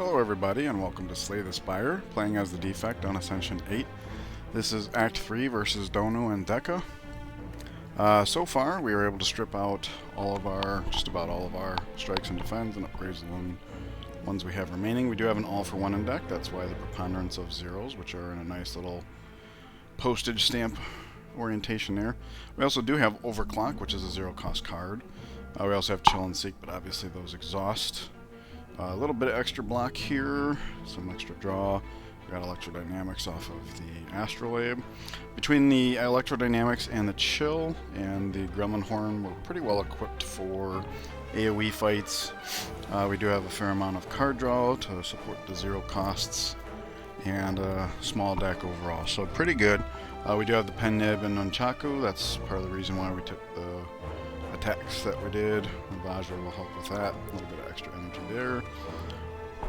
Hello everybody and welcome to Slay the Spire, playing as the Defect on Ascension 8. This is Act 3 versus Donu and Deka. So far we were able to strip out just about all of our strikes and defends and upgrade the ones we have remaining. We do have an all-for-one in deck, that's why the preponderance of zeros, which are in a nice little postage stamp orientation there. We also do have Overclock, which is a zero-cost card. We also have Chill and Seek, but obviously those exhaust. A little bit of extra block here, some extra draw. We got Electrodynamics off of the Astrolabe. Between the Electrodynamics and the Chill and the Gremlin Horn, we're pretty well equipped for AoE fights. We do have a fair amount of card draw to support the zero costs, and a small deck overall, so pretty good. We do have the Pen Nib and Nunchaku. That's part of the reason why we took the attacks that we did. Vajra will help with that. A little bit of extra energy there.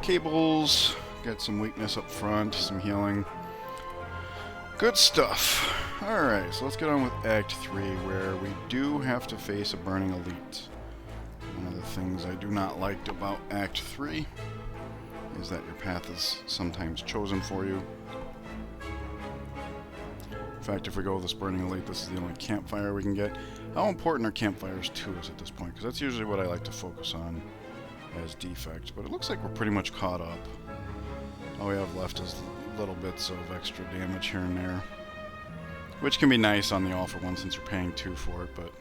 Cables, got some weakness up front, some healing. Good stuff. Alright, so let's get on with Act 3, where we do have to face a Burning Elite. One of the things I do not like about Act 3 is that your path is sometimes chosen for you. In fact, if we go with this Burning Elite, this is the only campfire we can get. How important are campfires to us at this point? Because that's usually what I like to focus on as Defect. But it looks like we're pretty much caught up. All we have left is little bits of extra damage here and there, which can be nice on the all-for-one since you're paying 2 for it, but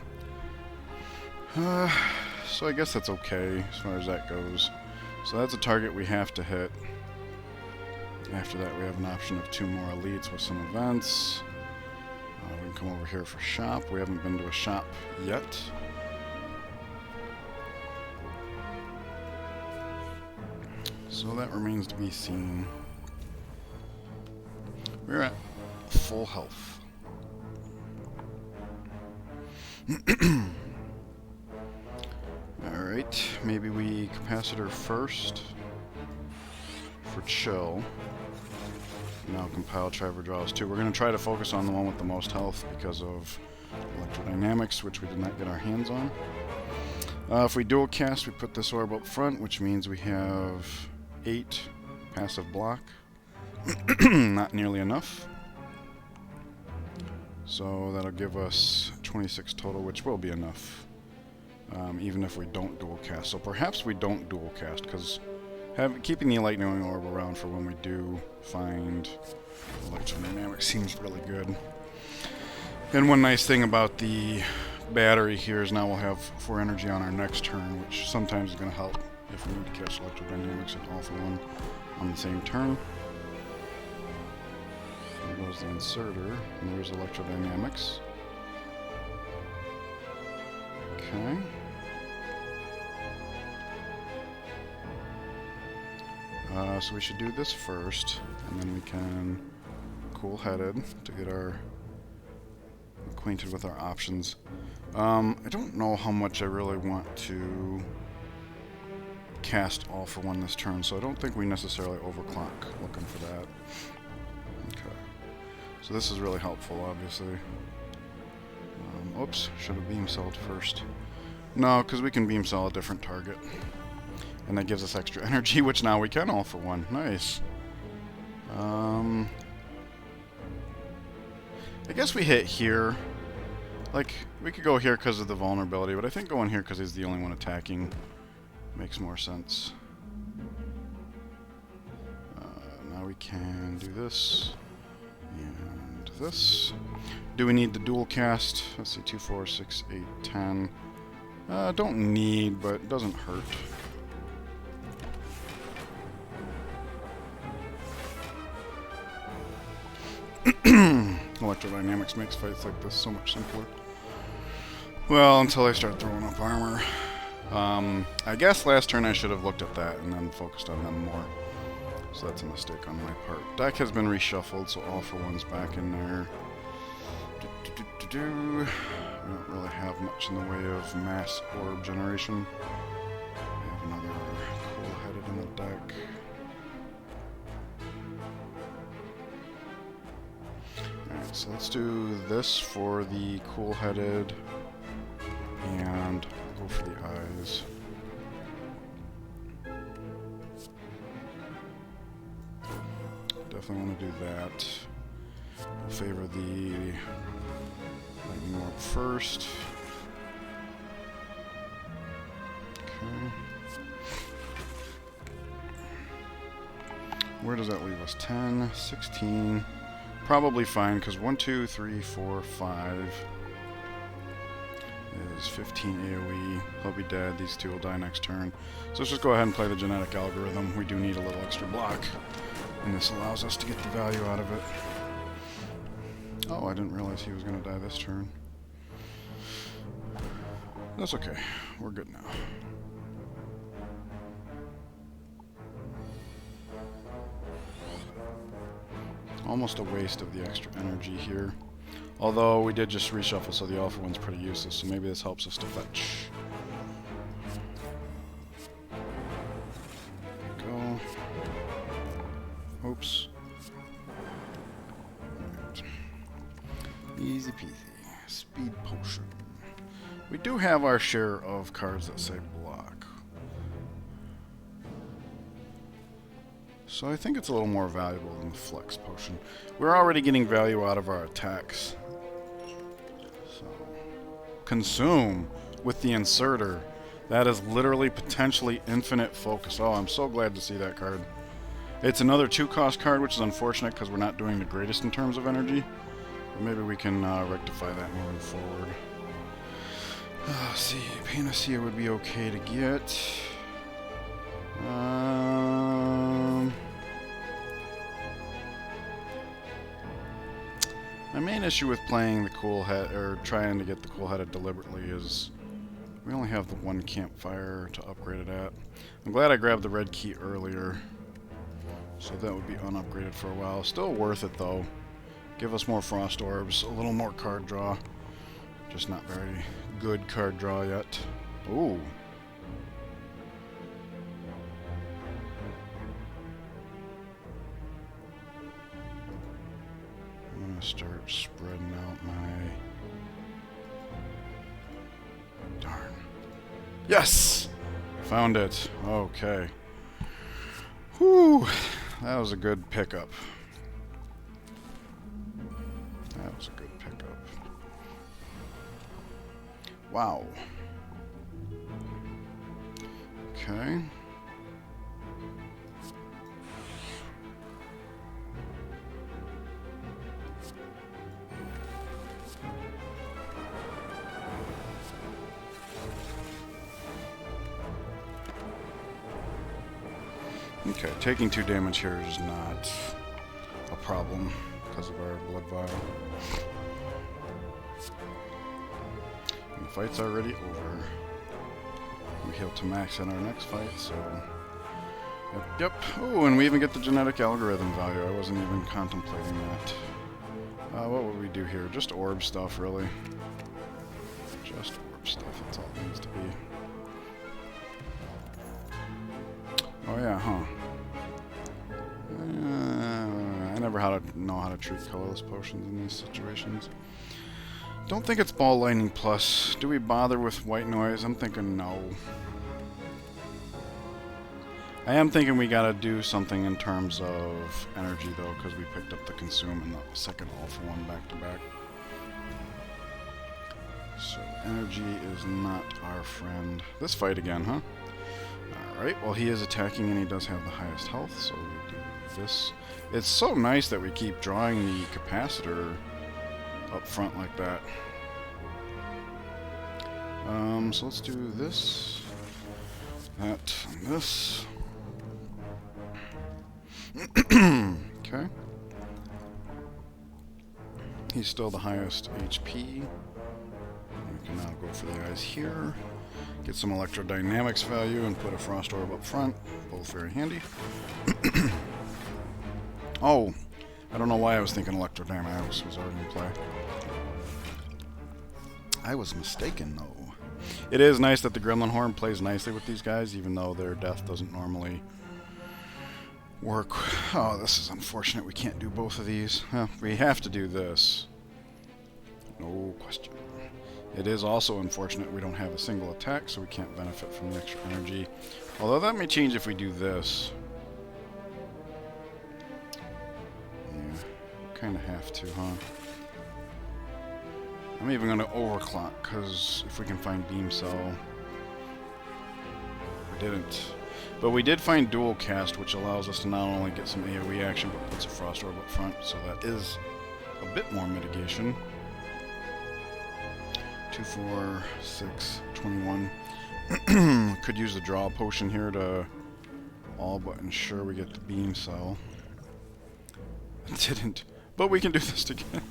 so I guess that's okay as far as that goes. So that's a target we have to hit. After that we have an option of 2 more elites with some events. We can come over here for shop. We haven't been to a shop yet. So that remains to be seen. We're at full health. Alright, maybe we capacitor first for Chill. Now compile Triver draws too. We're going to try to focus on the one with the most health because of Electrodynamics, which we did not get our hands on. If we dual cast, we put this orb up front, which means we have 8 passive block. Not nearly enough. So that'll give us 26 total, which will be enough, even if we don't dual cast. So perhaps we don't dual cast, because keeping the lightning orb around for when we do find Electrodynamics seems really good. And one nice thing about the battery here is now we'll have 4 energy on our next turn, which sometimes is going to help if we need to catch Electrodynamics and all-for-one on the same turn. There goes the inserter, and there's Electrodynamics. Okay. So we should do this first, and then we can cool-headed to get acquainted with our options. I don't know how much I really want to cast all-for-one this turn, so I don't think we necessarily overclock looking for that. Okay. So this is really helpful, obviously. Oops, should have beam celled first. No, because we can beam cell a different target. And that gives us extra energy, which now we can all-for-one. Nice. I guess we hit here. Like, we could go here because of the vulnerability, but I think going here because he's the only one attacking makes more sense. Now we can do this and this. Do we need the dual cast? Let's see, 2, 4, 6, 8, 10. Don't need, but it doesn't hurt. Electrodynamics makes fights like this so much simpler. Well, until I start throwing up armor. I guess last turn I should have looked at that and then focused on them more. So that's a mistake on my part. Deck has been reshuffled, so all-for-one's back in there. We don't really have much in the way of mass orb generation. We have another cool-headed in the deck. Alright, so let's do this for the cool-headed and go for the eyes. definitely want to do that. We'll favor the lightning orb first. Okay. Where does that leave us? 10, 16. Probably fine, because 1, 2, 3, 4, 5 is 15 AoE. He'll be dead. These two will die next turn. So let's just go ahead and play the genetic algorithm. We do need a little extra block, and this allows us to get the value out of it. Oh, I didn't realize he was going to die this turn. That's okay. We're good now. Almost a waste of the extra energy here. Although we did just reshuffle, so the alpha one's pretty useless, so maybe this helps us to fetch. Go. Oops. Right. Easy peasy. Speed potion. We do have our share of cards that say block. So I think it's a little more valuable than the flex potion. We're already getting value out of our attacks. So, consume with the inserter. That is literally potentially infinite focus. Oh, I'm so glad to see that card. It's another 2-cost card, which is unfortunate because we're not doing the greatest in terms of energy. But maybe we can rectify that moving forward. Let's see, Panacea would be okay to get. My main issue with playing the cool head, or trying to get the cool headed deliberately, is we only have the one campfire to upgrade it at. I'm glad I grabbed the red key earlier, so that would be unupgraded for a while. Still worth it though. Give us more frost orbs, a little more card draw. Just not very good card draw yet. Ooh. I'm gonna start spreading out my... Darn. Yes! Found it. Okay. Whew. That was a good pickup. That was a good pickup. Wow. Okay. Okay, taking 2 damage here is not a problem because of our blood vial. And the fight's already over. We heal to max in our next fight, so... Yep. Oh, and we even get the genetic algorithm value. I wasn't even contemplating that. What would we do here? Just orb stuff, really. Just orb stuff, that's all it needs to be. Oh yeah, huh. I never know how to treat colorless potions in these situations. Don't think it's ball lightning plus. Do we bother with white noise? I'm thinking no. I am thinking we gotta do something in terms of energy though, because we picked up the consume and the second alpha one back to back. So energy is not our friend. This fight again, huh? Alright, well he is attacking and he does have the highest health, so we do this. It's so nice that we keep drawing the capacitor up front like that. So let's do this, that, and this. Okay. He's still the highest HP. We can now go for the eyes here. Get some electrodynamics value and put a frost orb up front. Both very handy. Oh, I don't know why I was thinking electrodynamics was already in play. I was mistaken, though. It is nice that the Gremlin Horn plays nicely with these guys, even though their death doesn't normally work. Oh, this is unfortunate. We can't do both of these. We have to do this. No question. It is also unfortunate we don't have a single attack, so we can't benefit from the extra energy. Although that may change if we do this. Kind of have to, huh? I'm even going to overclock, because if we can find beam cell... We didn't. But we did find dual cast, which allows us to not only get some AoE action, but puts a frost orb up front, so that is a bit more mitigation. 2, 4, 6, 21. Could use the draw potion here to all but ensure we get the beam cell. Didn't. But we can do this again.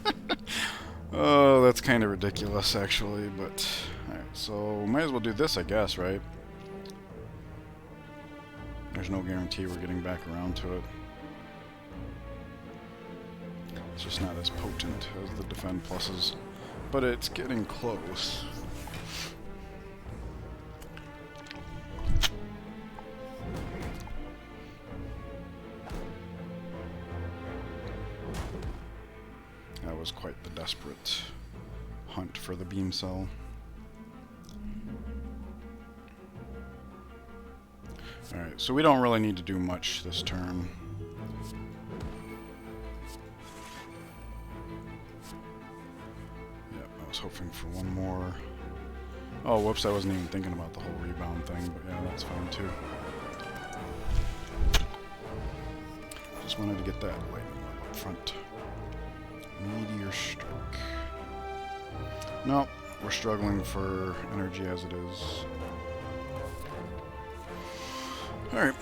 Oh, that's kind of ridiculous, actually, but... Alright, so might as well do this, I guess, right? There's no guarantee we're getting back around to it. It's just not as potent as the defend pluses. But it's getting close. That was quite the desperate hunt for the beam cell. Alright, so we don't really need to do much this turn. Yep, I was hoping for one more. Oh, whoops, I wasn't even thinking about the whole rebound thing, but yeah, that's fine too. Just wanted to get that lightning up front. Meteor Strike. Nope, we're struggling for energy as it is. Alright.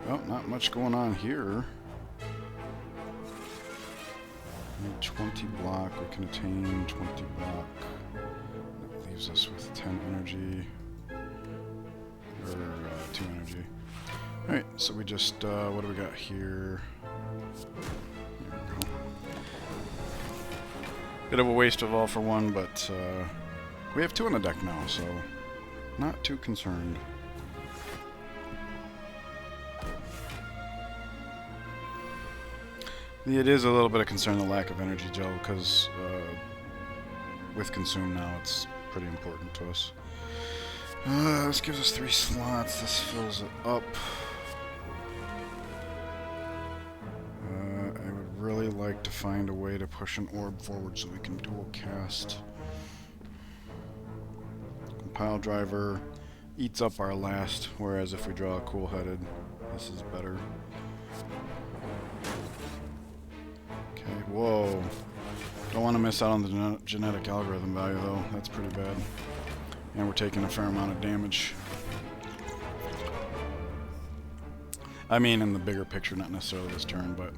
Well, not much going on here. Need 20 block, we can attain 20 block. That leaves us with 10 energy. Or 2 energy. Alright, so we just, what do we got here? There we go. Bit of a waste of all for one, but we have 2 on the deck now, so not too concerned. It is a little bit of concern, the lack of energy gel, because with Consume now, it's pretty important to us. This gives us 3 slots, this fills it up. I would really like to find a way to push an orb forward so we can dual cast. Compile driver eats up our last, whereas if we draw a cool-headed, this is better. Okay, whoa. Don't want to miss out on the genetic algorithm value though, that's pretty bad. And we're taking a fair amount of damage. I mean in the bigger picture, not necessarily this turn, but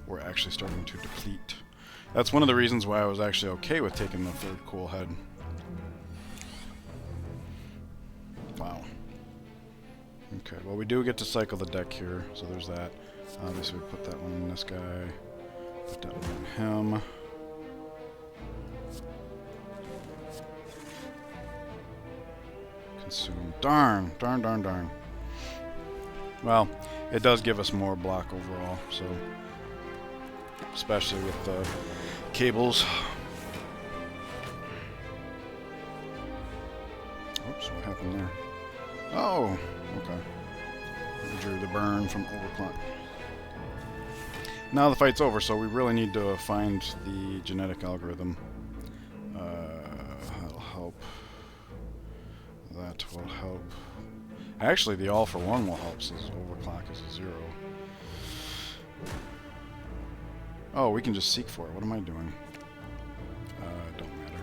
we're actually starting to deplete. That's one of the reasons why I was actually okay with taking the 3rd cool head. Wow. Okay, well we do get to cycle the deck here, so there's that. Obviously we put that one in this guy, put that one in him. Consume. Darn, darn, darn, darn. Well, it does give us more block overall, so especially with the cables. Oops, what happened there? Oh, okay. We drew the burn from overclock. Now the fight's over, so we really need to find the genetic algorithm. That'll help. That will help. Actually, the all for one will help since overclock is a 0. Oh, we can just seek for it. What am I doing? Don't matter.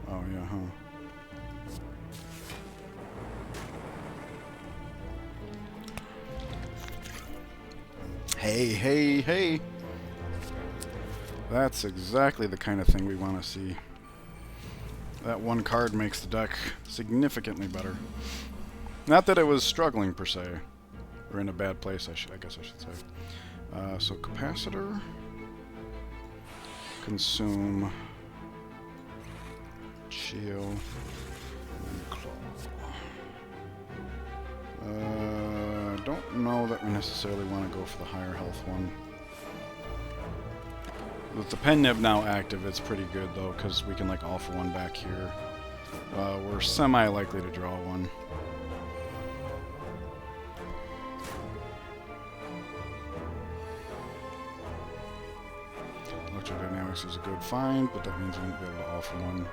Oh, yeah, huh. Hey, hey, hey! That's exactly the kind of thing we want to see. That one card makes the deck significantly better. Not that it was struggling per se, or in a bad place, I guess I should say. So capacitor, consume, chill, and claw. don't know that we necessarily want to go for the higher health one. With the pen nib now active, it's pretty good though, because we can like all for one back here. We're semi-likely to draw one. Electrodynamics is a good find, but that means we won't be able to offer one,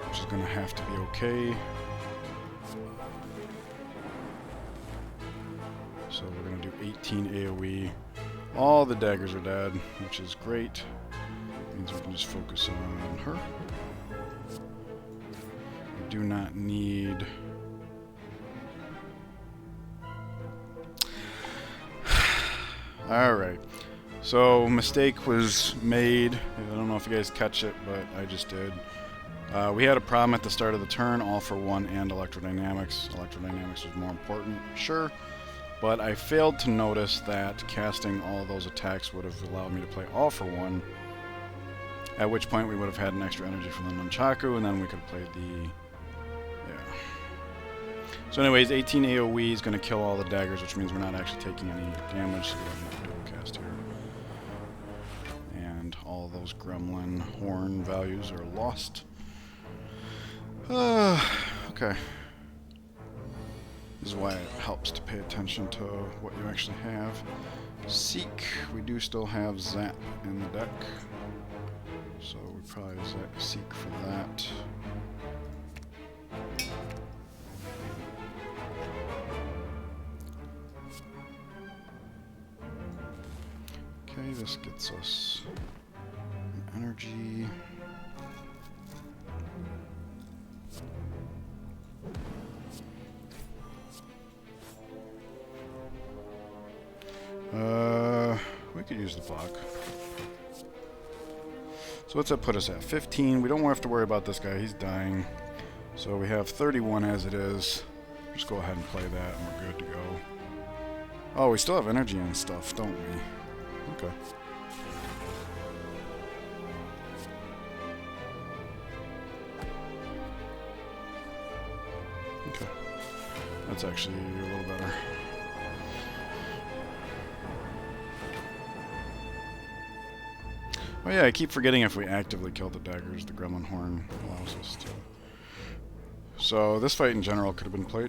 which is going to have to be okay. So we're going to do 18 AoE. All the daggers are dead, which is great. Means we can just focus on her. We do not need... Alright. So, mistake was made. I don't know if you guys catch it, but I just did. We had a problem at the start of the turn, all for one and electrodynamics. Electrodynamics was more important, sure. But I failed to notice that casting all those attacks would have allowed me to play all for one. At which point we would have had an extra energy from the Nunchaku, and then we could have played the... Yeah. So anyways, 18 AoE is going to kill all the daggers, which means we're not actually taking any damage, so we don't have to dual cast here. And all those gremlin horn values are lost. Okay. This is why it helps to pay attention to what you actually have. Seek, we do still have Zap in the deck. So we probably Seek for that. Okay, this gets us an energy. We could use the block. So what's that put us at? 15. We don't have to worry about this guy. He's dying. So we have 31 as it is. Just go ahead and play that and we're good to go. Oh, we still have energy and stuff, don't we? Okay. Okay. That's actually a little better. Oh yeah, I keep forgetting if we actively kill the daggers, the Gremlin Horn allows us to. So this fight in general could have been played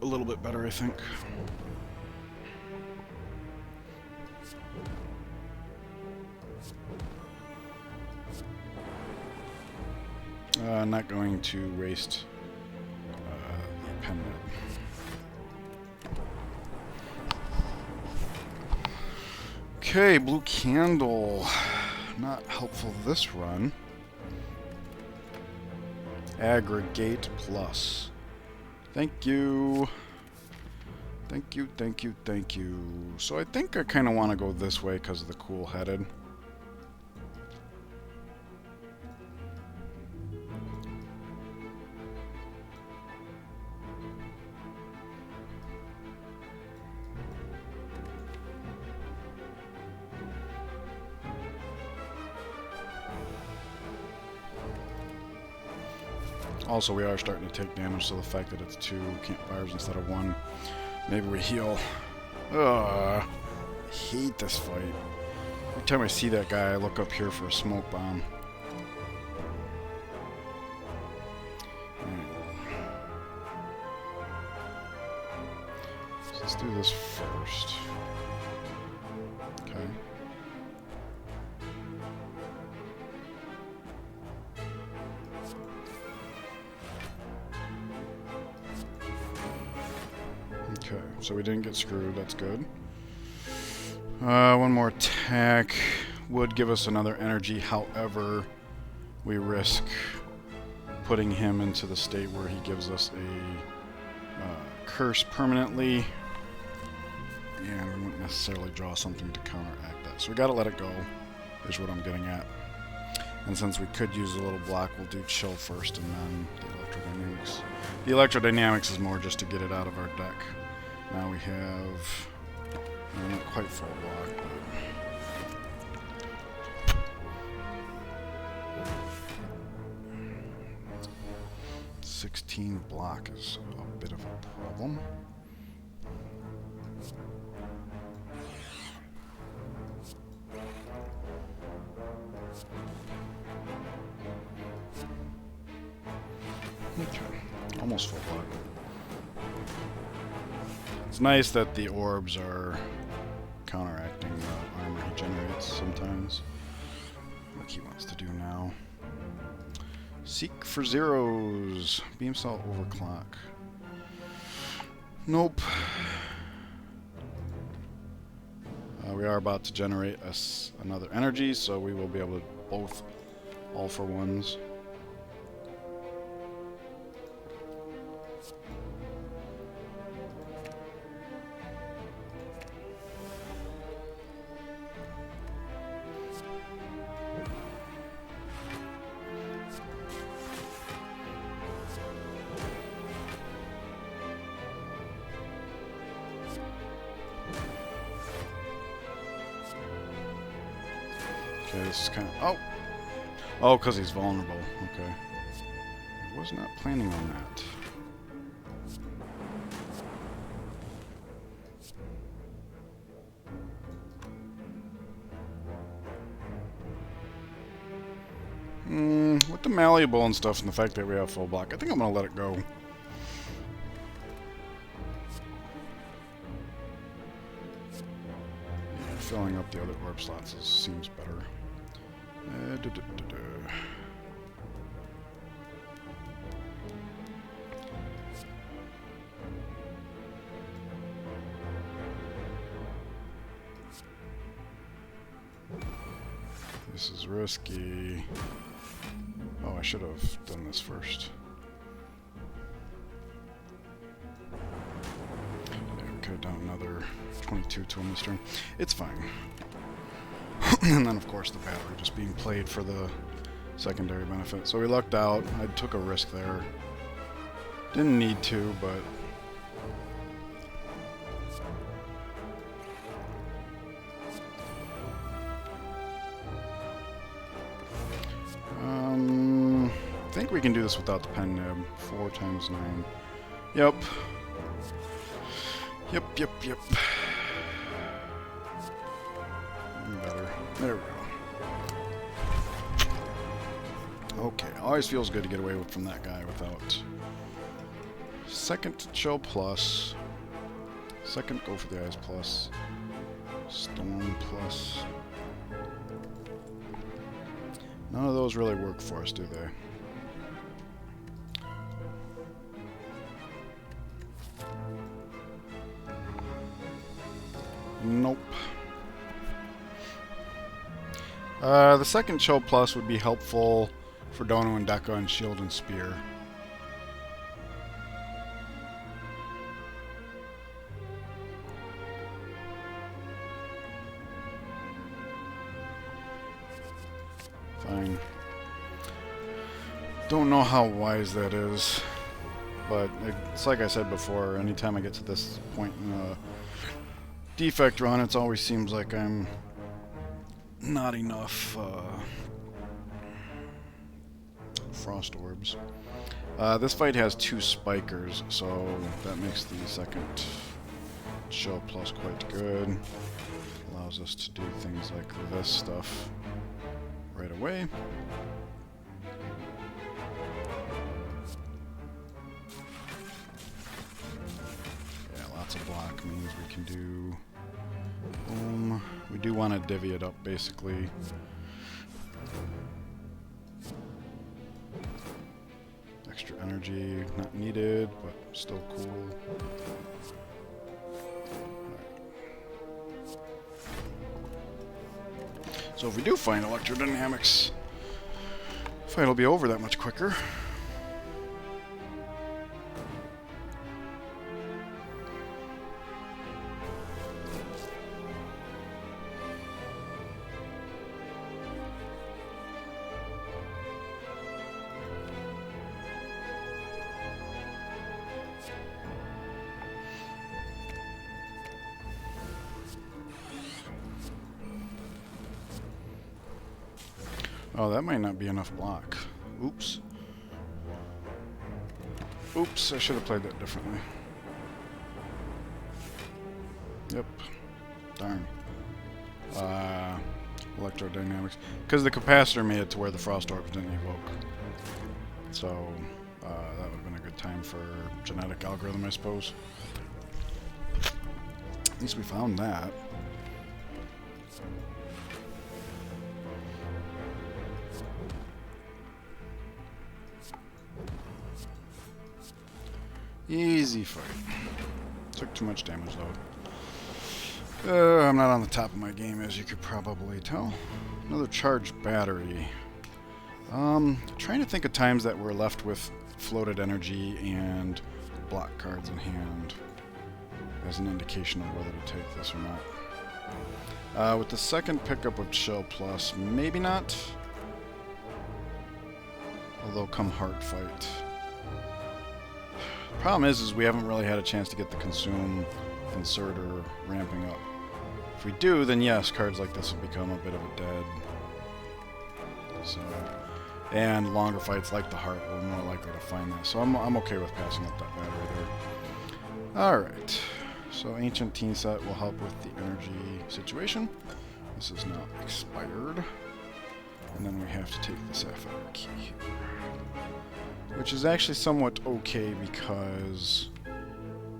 a little bit better, I think. I'm not going to waste the pen nib. Okay, blue candle. Not helpful this run. Aggregate plus. Thank you. Thank you, thank you, thank you. So I think I kind of want to go this way because of the cool-headed. Also, we are starting to take damage, so the fact that it's 2 campfires instead of 1, maybe we heal. Ugh, I hate this fight. Every time I see that guy, I look up here for a smoke bomb. So let's do this first. Okay. Okay, so we didn't get screwed, that's good. One more attack would give us another energy, however, we risk putting him into the state where he gives us a curse permanently, and we wouldn't necessarily draw something to counteract that. So we gotta let it go, is what I'm getting at. And since we could use a little block, we'll do chill first and then the electrodynamics. The electrodynamics is more just to get it out of our deck. Now we have, not quite full block, but 16 block is a bit of a problem. Okay, almost full block. It's nice that the orbs are counteracting the armor he generates sometimes. What he wants to do now. Seek for zeros. Beam Salt overclock. Nope. We are about to generate another energy, so we will be able to both all for ones. Okay, this is kind of... Oh, because he's vulnerable. Okay. I was not planning on that. With the malleable and stuff and the fact that we have full block, I think I'm going to let it go. Yeah, filling up the other orb slots seems better. This is risky. Oh, I should have done this first. Yeah, we could have done another 22 to him this turn. It's fine. And then, of course, the battery just being played for the secondary benefit. So we lucked out. I took a risk there. Didn't need to, but... I think we can do this without the pen nib. 4 times 9. Yep. Yep. Better. There we go. Okay, always feels good to get away from that guy without... Second, chill plus. Second, go for the eyes plus. Storm plus. None of those really work for us, do they? Nope. The second chill plus would be helpful for Dono and Deca and Shield and Spear. Fine. Don't know how wise that is, but it's like I said before, anytime I get to this point in a Defect run, it always seems like I'm not enough frost orbs. This fight has 2 spikers, so that makes the second chill plus quite good. Allows us to do things like this stuff right away. Yeah, lots of block means we can do... Boom. We do want to divvy it up, basically. Extra energy, not needed, but still cool. So if we do find electrodynamics, the fight will be over that much quicker. Oh, that might not be enough block. Oops. Oops, I should have played that differently. Yep. Darn. Electrodynamics. Because the capacitor made it to where the frost orbs didn't evoke. So, that would have been a good time for genetic algorithm, I suppose. At least we found that. Easy fight. Took too much damage though. I'm not on the top of my game, as you could probably tell. Another charged battery. Trying to think of times that we're left with floated energy and block cards in hand as an indication of whether to take this or not. With the second pickup of Chill Plus, maybe not. Although come Heart Fight. Problem is we haven't really had a chance to get the Consume and Sorter ramping up. If we do, then yes, cards like this will become a bit of a dead. So, and longer fights like the Heart, we're more likely to find that. So I'm okay with passing up that battery there. Alright, so Ancient Teen Set will help with the energy situation. This is now expired. And then we have to take the Sapphire Key here. Which is actually somewhat okay because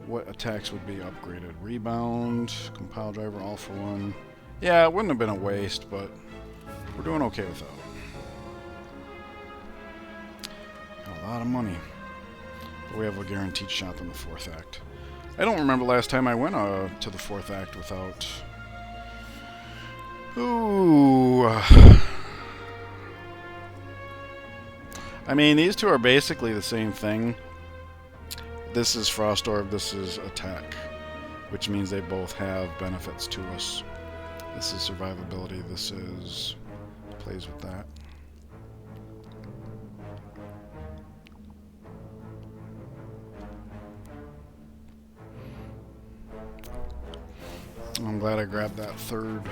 what attacks would be upgraded? Rebound, Compile Driver, All for One. Yeah, it wouldn't have been a waste, but we're doing okay without it. Got a lot of money. But we have a guaranteed shot on the 4th act. I don't remember last time I went to the 4th act without... Ooh... I mean, these two are basically the same thing. This is Frost Orb, this is Attack, which means they both have benefits to us. This is survivability, this is... plays with that. I'm glad I grabbed that third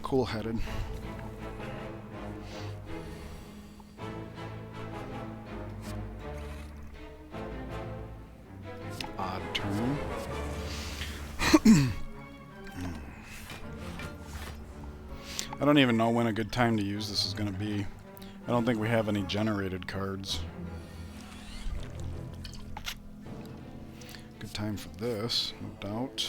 cool-headed. Odd turn. I don't even know when a good time to use this is going to be. I don't think we have any generated cards. Good time for this, no doubt.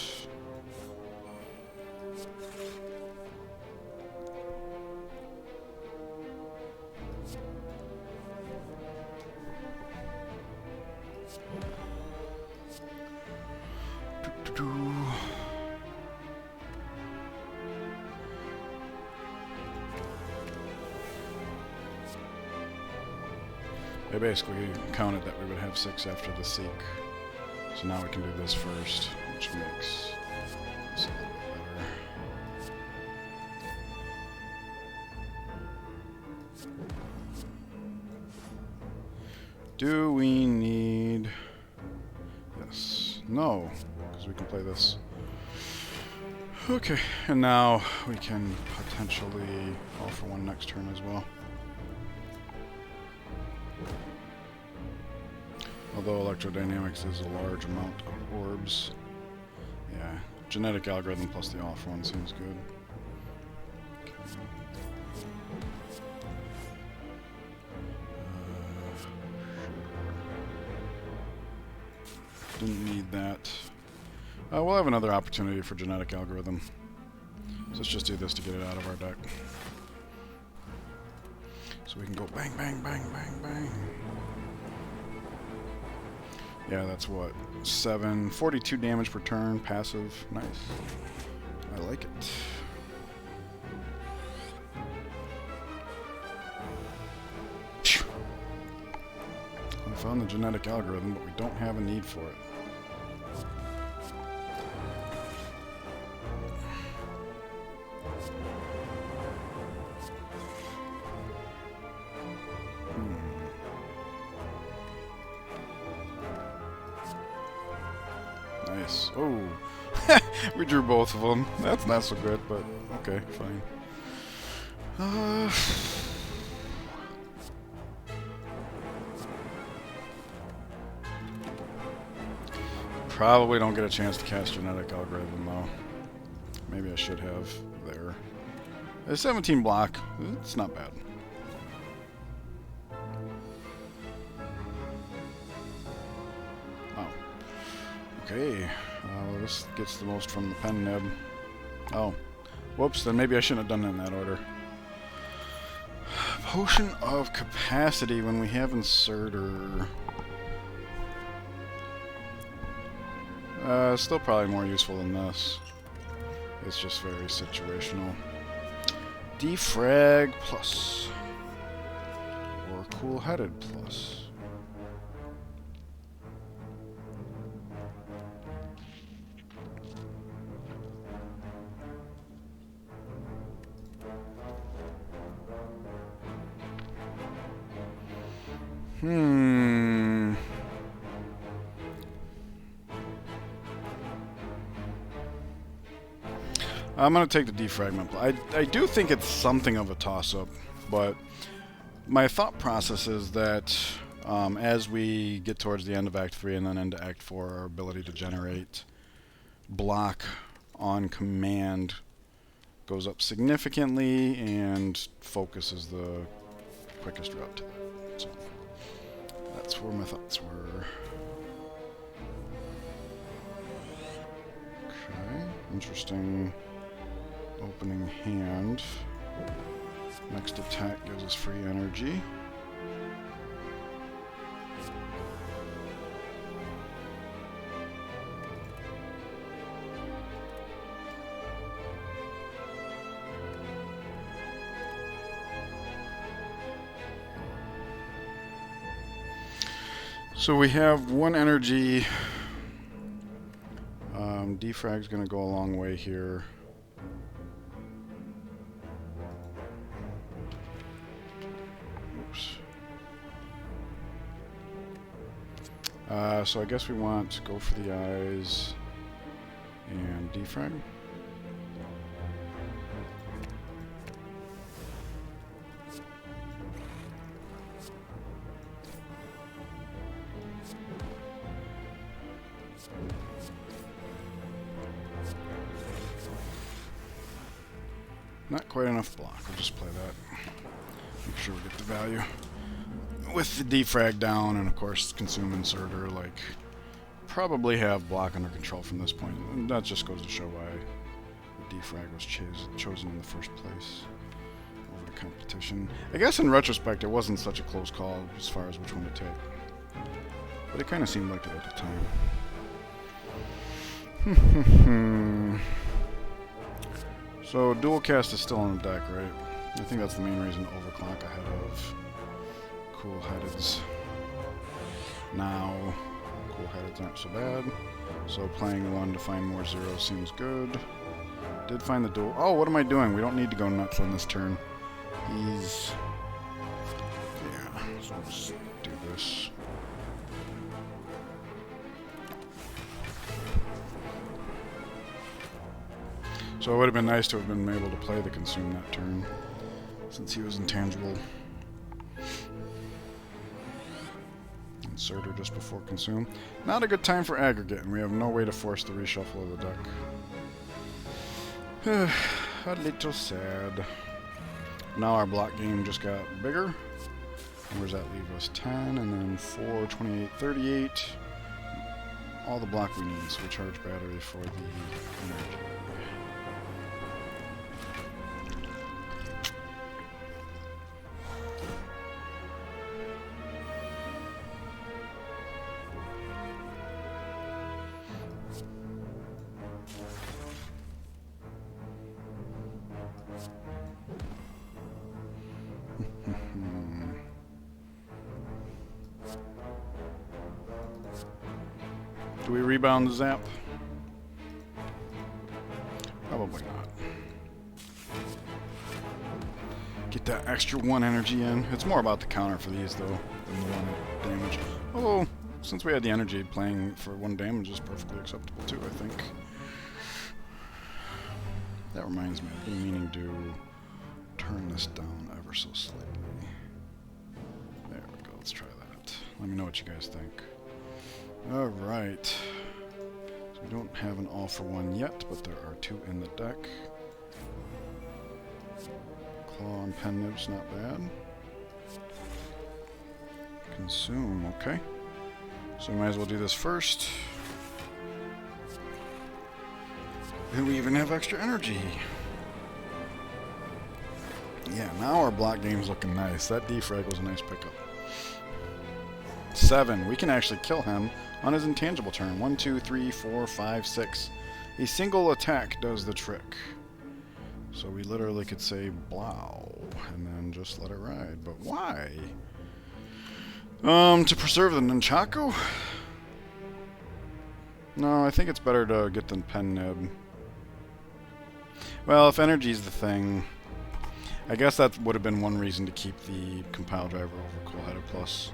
I basically counted that we would have 6 after the Seek. So now we can do this first, which makes this a little bit better. Do we need... Yes. No, because we can play this. Okay, and now we can potentially All for One next turn as well. Although electrodynamics is a large amount of orbs. Yeah, genetic algorithm plus the All for One seems good. Okay. Didn't need that. We'll have another opportunity for genetic algorithm. So let's just do this to get it out of our deck. So we can go bang, bang, bang, bang, bang. Yeah, that's what? 42 damage per turn, passive. Nice. I like it. We found the genetic algorithm, but we don't have a need for it. Nice. Oh, we drew both of them. That's not so good, but okay, fine. Probably don't get a chance to cast Genetic Algorithm, though. Maybe I should have there. A 17 block. It's not bad. Oh. Okay. Well, this gets the most from the pen nib. Oh. Whoops, then maybe I shouldn't have done it in that order. Potion of Capacity when we have Inserter. Still probably more useful than this. It's just very situational. Defrag plus. Or Cool-Headed plus. I'm going to take the defragment. I do think it's something of a toss-up, but my thought process is that as we get towards the end of Act 3 and then into Act 4, our ability to generate block on command goes up significantly, and focus is the quickest route to that. So that's where my thoughts were. Okay, interesting. Opening hand. Next attack gives us free energy. So we have one energy. Defrag's going to go a long way here. So I guess we want to go for the eyes and defrag. Not quite enough block. We'll just play that. Make sure we get the value. With the defrag down, and of course consume inserter, like, probably have block under control from this point. And that just goes to show why the defrag was chosen in the first place over the competition. I guess in retrospect it wasn't such a close call as far as which one to take, but it kind of seemed like it at the time. So dual cast is still on the deck, right? I think that's the main reason overclock ahead of Cool-Headeds. Now, Cool-Headeds aren't so bad. So playing one to find more zeros seems good. Did find the dual. Oh, what am I doing? We don't need to go nuts on this turn. He's... yeah, so let's do this. So it would have been nice to have been able to play the consume that turn, since he was intangible. Inserter just before consume. Not a good time for aggregate, and we have no way to force the reshuffle of the deck. A little sad. Now our block game just got bigger. Where does that leave us? 10, and then 4, 28, 38. All the block we need, so we charge battery for the energy. Do we rebound the zap? Probably not. Get that extra 1 energy in. It's more about the counter for these, though, than the 1 damage. Although, since we had the energy, playing for 1 damage is perfectly acceptable, too, I think. That reminds me, I've been meaning to turn this down ever so slightly. There we go, let's try that. Let me know what you guys think. Alright. We don't have an all for one yet, but there are 2 in the deck. Claw and pen nibs, not bad. Consume, okay. So we might as well do this first. And we even have extra energy. Yeah, now our block game's looking nice. That defrag was a nice pickup. 7. We can actually kill him on his intangible turn. 1, 2, 3, 4, 5, 6. A single attack does the trick. So we literally could say blow and then just let it ride. But why? To preserve the nunchaku? No, I think it's better to get the pen nib. Well, if energy's the thing, I guess that would have been one reason to keep the compile driver over Cool-Headed Plus.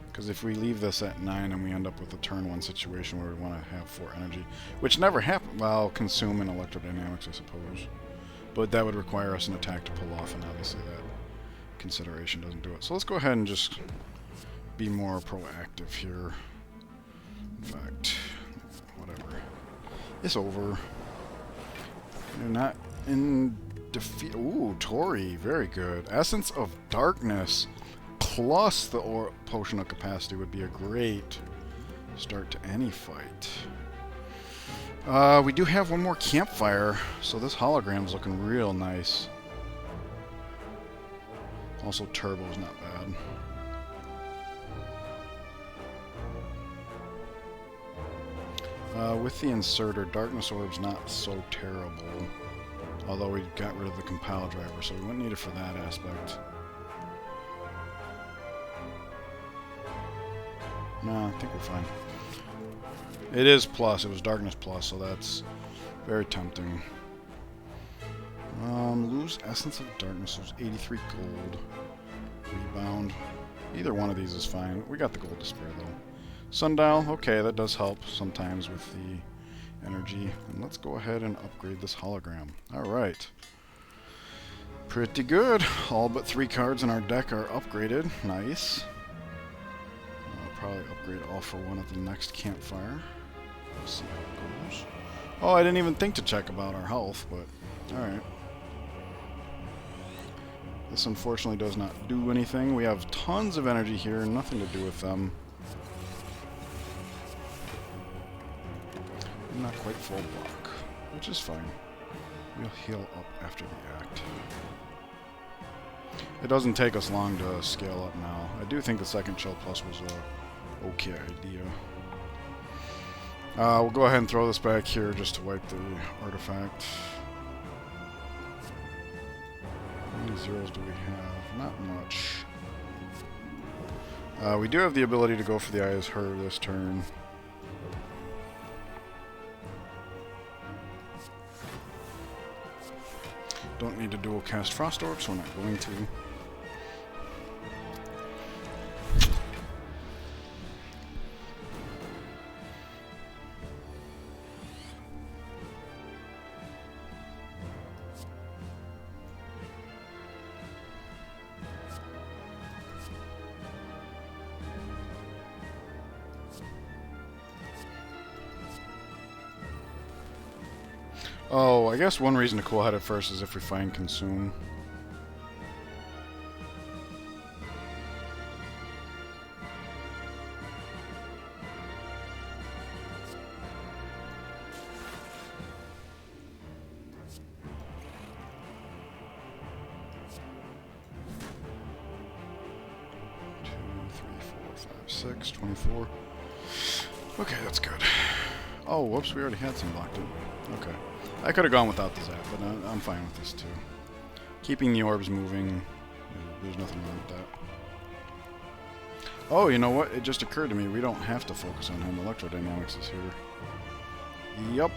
Because if we leave this at 9 and we end up with a turn 1 situation where we want to have 4 energy, which never happened, well, consume in electrodynamics, I suppose. But that would require us an attack to pull off, and obviously that consideration doesn't do it. So let's go ahead and just be more proactive here. In fact, whatever. It's over. You're not in defeat. Ooh, Tori, very good. Essence of Darkness plus the Potion of Capacity would be a great start to any fight. We do have one more campfire, so this hologram's looking real nice. Also, Turbo's not bad. With the inserter, Darkness Orb's not so terrible. Although we got rid of the compile driver, so we wouldn't need it for that aspect. No, I think we're fine. It is plus. It was Darkness plus, so that's very tempting. Lose Essence of Darkness. Lose 83 gold. Rebound. Either one of these is fine. We got the gold to spare, though. Sundial. Okay, that does help sometimes with the energy. And let's go ahead and upgrade this hologram. Alright. Pretty good. All but 3 cards in our deck are upgraded. Nice. I'll probably upgrade all for one at the next campfire. Let's see how it goes. Oh, I didn't even think to check about our health, but alright. This unfortunately does not do anything. We have tons of energy here, nothing to do with them. Not quite full block, which is fine. We'll heal up after the act. It doesn't take us long to scale up now. I do think the second Chill Plus was a okay idea. We'll go ahead and throw this back here just to wipe the artifact. How many zeros do we have? Not much. We do have the ability to go for the Eyes Her this turn. Don't need to dual cast Frost Orb, so we're not going to. Oh, I guess one reason to cool-headed first is if we find Consume. Two, 3, 4, 5, 6, 24. Okay, that's good. Oh, whoops, we already had some locked in. Okay. I could have gone without the zap, but I'm fine with this too. Keeping the orbs moving, there's nothing wrong with that. Oh, you know what? It just occurred to me, we don't have to focus on him. Electrodynamics is here. Yup.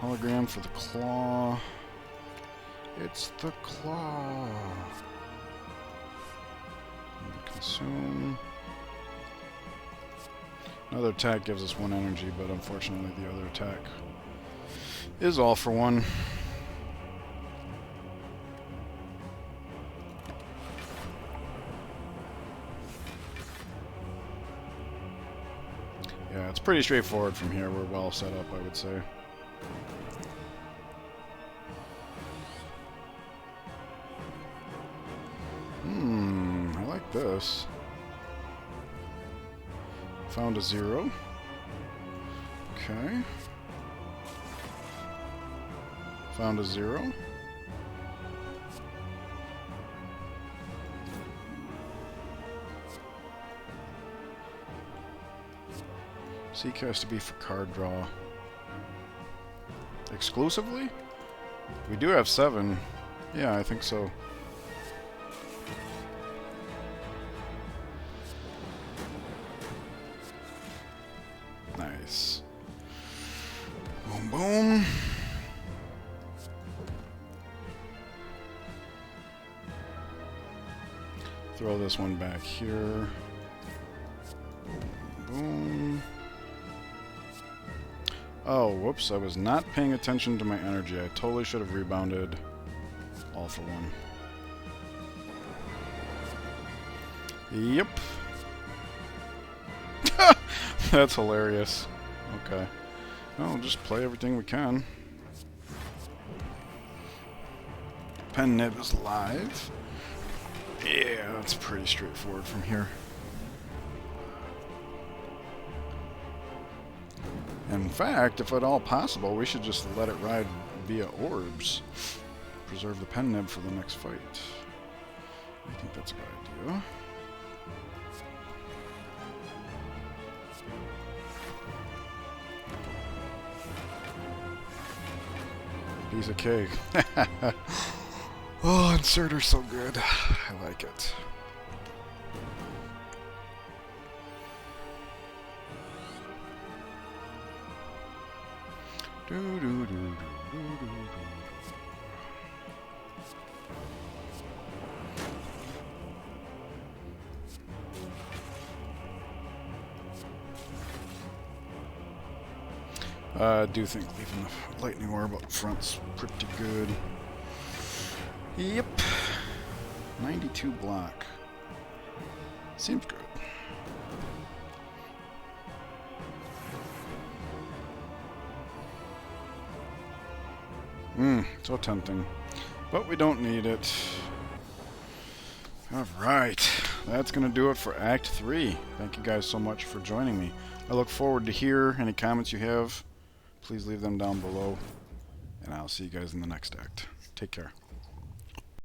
Hologram for the claw. It's the claw. Consume. Another attack gives us 1 energy, but unfortunately the other attack is all for 1. pretty straightforward from here. We're well set up, I would say. I like this. Found a 0. Okay. Found a 0. Seek has to be for card draw. Exclusively? We do have 7. Yeah, I think so. Nice. Boom, boom. Throw this one back here. Boom. Oh, whoops, I was not paying attention to my energy. I totally should have rebounded all for 1. Yep. That's hilarious. Okay. Well, we'll just play everything we can. Pen nib is live. Yeah, that's pretty straightforward from here. In fact, if at all possible, we should just let it ride via orbs. Preserve the pen nib for the next fight. I think that's a good idea. Piece of cake. Oh, Inserter's so good. I like it. I do think leaving the lightning orb up front's pretty good. Yep. 92 block. Seems good. So tempting. But we don't need it. Alright. That's going to do it for Act 3. Thank you guys so much for joining me. I look forward to hear any comments you have. Please leave them down below. And I'll see you guys in the next act. Take care.